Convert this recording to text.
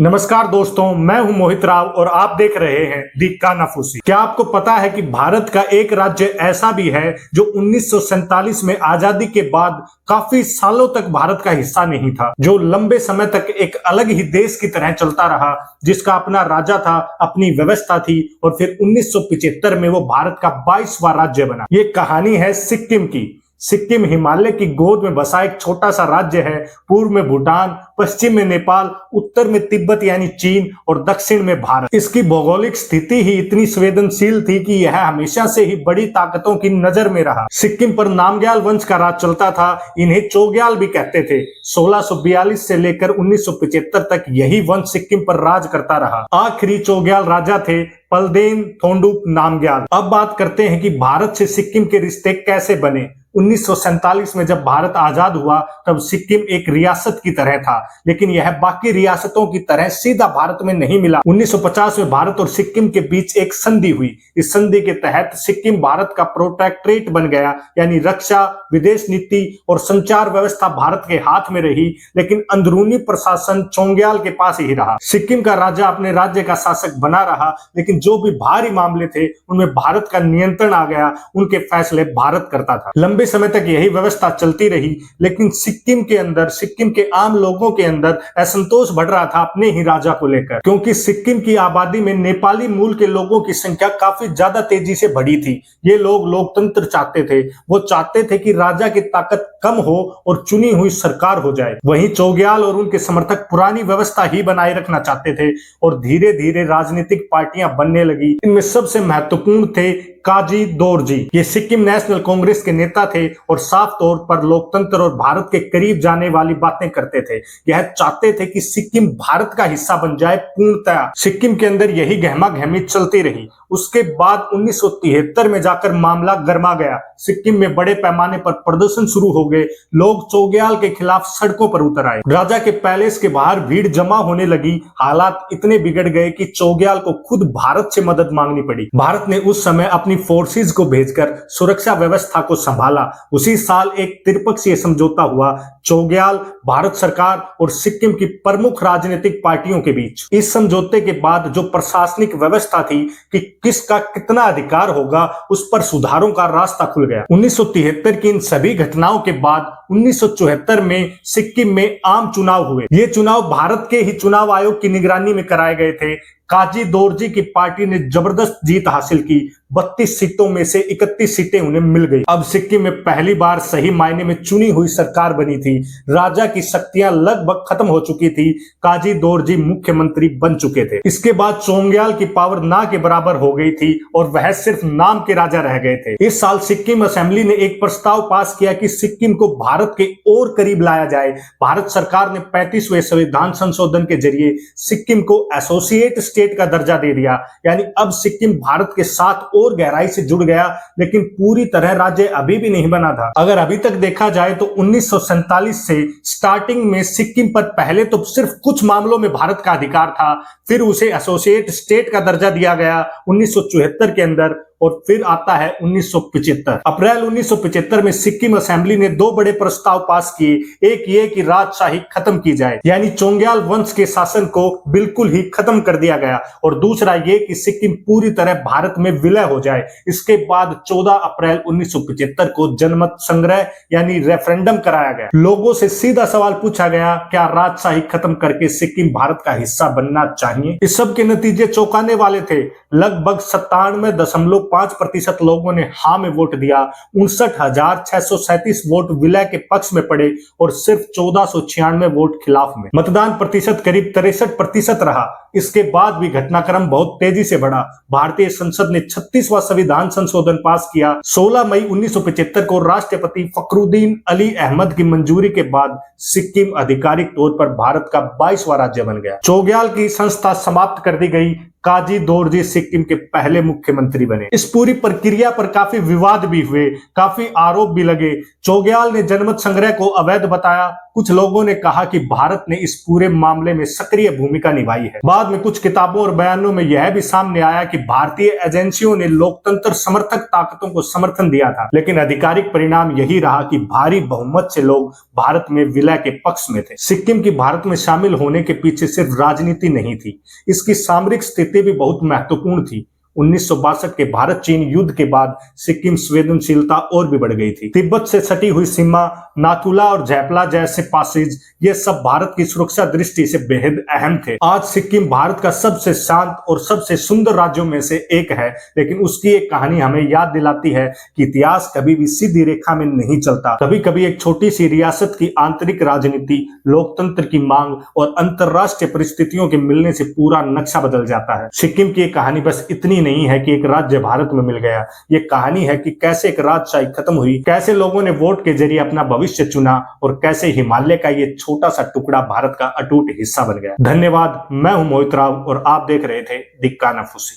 नमस्कार दोस्तों, मैं हूं मोहित राव और आप देख रहे हैं दी कानाफूसी। क्या आपको पता है कि भारत का एक राज्य ऐसा भी है जो 1947 में आजादी के बाद काफी सालों तक भारत का हिस्सा नहीं था, जो लंबे समय तक एक अलग ही देश की तरह चलता रहा, जिसका अपना राजा था, अपनी व्यवस्था थी और फिर 1975 में वो भारत का 22वां राज्य बना। ये कहानी है सिक्किम की। सिक्किम हिमालय की गोद में बसा एक छोटा सा राज्य है। पूर्व में भूटान, पश्चिम में नेपाल, उत्तर में तिब्बत यानी चीन और दक्षिण में भारत। इसकी भौगोलिक स्थिति ही इतनी संवेदनशील थी कि यह हमेशा से ही बड़ी ताकतों की नजर में रहा। सिक्किम पर नामग्याल वंश का राज चलता था। इन्हें चोग्याल भी कहते थे। 1642 से लेकर 1975 तक यही वंश सिक्किम पर राज करता रहा। आखिरी चोग्याल राजा थे पलदेन थोंडुप नामग्याल। अब बात करते हैं कि भारत से सिक्किम के रिश्ते कैसे बने। 1947 में जब भारत आजाद हुआ तब सिक्किम एक रियासत की तरह था, लेकिन यह बाकी रियासतों की तरह सीधा भारत में नहीं मिला। 1950 में भारत और सिक्किम के बीच एक संधि हुई। इस संधि के तहत सिक्किम भारत का प्रोटेक्टरेट बन गया, यानी रक्षा, विदेश नीति और संचार व्यवस्था भारत के हाथ में रही, लेकिन अंदरूनी प्रशासन चोग्याल के पास ही रहा। सिक्किम का राजा अपने राज्य का शासक बना रहा, लेकिन जो भी भारी मामले थे उनमें भारत का नियंत्रण आ गया। उनके फैसले भारत करता था। लंबे समय तक यही व्यवस्था चलती रही, लेकिन सिक्किम के अंदर, सिक्किम के आम लोगों के अंदर असंतोष बढ़ रहा था अपने ही राजा को लेकर, क्योंकि सिक्किम की आबादी में नेपाली मूल के लोगों की संख्या काफी ज्यादा तेजी से बढ़ी थी। ये लोग लोकतंत्र चाहते थे। वो चाहते थे कि राजा की ताकत कम हो और चुनी हुई सरकार हो जाए। वहीं चोग्याल और उनके समर्थक पुरानी व्यवस्था ही बनाए रखना चाहते थे और धीरे धीरे राजनीतिक पार्टियां बनने लगी। इनमें सबसे महत्वपूर्ण थे काजी दोरजी। ये सिक्किम नेशनल कांग्रेस के नेता थे और साफ तौर पर लोकतंत्र और भारत के करीब जाने वाली बातें करते थे। यह चाहते थे कि सिक्किम भारत का हिस्सा बन जाए पूर्णतया। सिक्किम के अंदर यही गहमा गहमी चलती रही। उसके बाद 1973 में जाकर मामला गर्मा गया। सिक्किम में बड़े पैमाने पर प्रदर्शन शुरू हो गए। लोग चोग्याल के खिलाफ सड़कों पर उतर आए। राजा के पैलेस के बाहर भीड़ जमा होने लगी। हालात इतने बिगड़ गए कि चोग्याल को खुद भारत से मदद मांगनी पड़ी। भारत ने उस समय अपनी फोर्सेस को भेजकर सुरक्षा व्यवस्था को संभाला। उसी साल एक त्रिपक्षीय समझौता हुआ चोग्याल, भारत सरकार और सिक्किम की प्रमुख राजनीतिक पार्टियों के बीच। इस समझौते के बाद जो प्रशासनिक व्यवस्था थी कि किसका कितना अधिकार होगा, उस पर सुधारों का रास्ता खुल गया। 1973 की इन सभी घटनाओं के बाद 1974 में सिक्किम में आम चुनाव हुए। ये चुनाव भारत के ही चुनाव आयोग की निगरानी में कराए गए थे। काजी दोरजी की पार्टी ने जबरदस्त जीत हासिल की। 32 सीटों में से 31 सीटें उन्हें मिल गई। अब सिक्किम में पहली बार सही मायने में चुनी हुई सरकार बनी थी। राजा की शक्तियां लगभग खत्म हो चुकी थी। काजी दोरजी मुख्यमंत्री बन चुके थे। इसके बाद चोग्याल की पावर ना के बराबर हो गई थी और वह सिर्फ नाम के राजा रह गए थे। इस साल सिक्किम असेंबली ने एक प्रस्ताव पास किया कि सिक्किम को भारत के और करीब लाया जाए। भारत सरकार ने 35वें संविधान संशोधन के जरिए सिक्किम को एसोसिएट स्टेट का दर्जा दे दिया, यानी अब सिक्किम भारत के साथ और गहराई से जुड़ गया, लेकिन पूरी तरह राज्य अभी भी नहीं बना था। अगर अभी तक देखा जाए तो 1947 से स्टार्टिंग में सिक्किम पर पहले तो सिर्फ कुछ मामलों में भारत का अधिकार था, फिर उसे एसोसिएट स्टेट का दर्जा दिया गया 1974 के अंदर, और फिर आता है 1975। अप्रैल 1975 में सिक्किम असेंबली ने दो बड़े प्रस्ताव पास किए। एक ये कि राजशाही खत्म की जाए, यानी चोग्याल वंश के शासन को बिल्कुल ही खत्म कर दिया गया, और दूसरा ये कि सिक्किम पूरी तरह भारत में विलय हो जाए। इसके बाद 14 अप्रैल 1975 को जनमत संग्रह यानी रेफरेंडम कराया गया। लोगों से सीधा सवाल पूछा गया, क्या राजशाही खत्म करके सिक्किम भारत का हिस्सा बनना चाहिए? इस सब के नतीजे चौंकाने वाले थे। लगभग 97.5% लोगों ने हाँ में वोट दिया। 59,637 वोट विलय के पक्ष में पड़े और सिर्फ 1496 वोट खिलाफ में। मतदान प्रतिशत करीब 63% रहा। इसके बाद भी घटनाक्रम बहुत तेजी से बढ़ा। भारतीय संसद ने 36वां संविधान संशोधन पास किया। 16 मई 1975 को राष्ट्रपति फखरुद्दीन अली अहमद की मंजूरी के बाद सिक्किम आधिकारिक तौर पर भारत का 22वां राज्य बन गया। चोग्याल की संस्था समाप्त कर दी गई। काजी दोरजी सिक्किम के पहले मुख्यमंत्री बने। इस पूरी प्रक्रिया पर काफी विवाद भी हुए, काफी आरोप भी लगे। चोग्याल ने जनमत संग्रह को अवैध बताया। कुछ लोगों ने कहा कि भारत ने इस पूरे मामले में सक्रिय भूमिका निभाई है। बाद में कुछ किताबों और बयानों में यह भी सामने आया कि भारतीय एजेंसियों ने लोकतंत्र समर्थक ताकतों को समर्थन दिया था, लेकिन आधिकारिक परिणाम यही रहा कि भारी बहुमत से लोग भारत में विलय के पक्ष में थे। सिक्किम की भारत में शामिल होने के पीछे सिर्फ राजनीति नहीं थी, इसकी सामरिक स्थिति भी बहुत महत्वपूर्ण थी। 1962 के भारत चीन युद्ध के बाद सिक्किम संवेदनशीलता और भी बढ़ गई थी। तिब्बत से सटी हुई सीमा, नाथुला और जैपला जैसे पासेज, ये सब भारत की सुरक्षा दृष्टि से बेहद अहम थे। आज सिक्किम भारत का सबसे शांत और सबसे सुंदर राज्यों में से एक है, लेकिन उसकी एक कहानी हमें याद दिलाती है कि इतिहास कभी भी सीधी रेखा में नहीं चलता। कभी कभी एक छोटी सी रियासत की आंतरिक राजनीति, लोकतंत्र की मांग और अंतरराष्ट्रीय परिस्थितियों के मिलने से पूरा नक्शा बदल जाता है। सिक्किम की एक कहानी बस इतनी नहीं है कि एक राज्य भारत में मिल गया, ये कहानी है कि कैसे एक राजशाही खत्म हुई, कैसे लोगों ने वोट के जरिए अपना भविष्य चुना और कैसे हिमालय का ये छोटा सा टुकड़ा भारत का अटूट हिस्सा बन गया। धन्यवाद। मैं हूं मोहित राव और आप देख रहे थे दी कानाफूसी।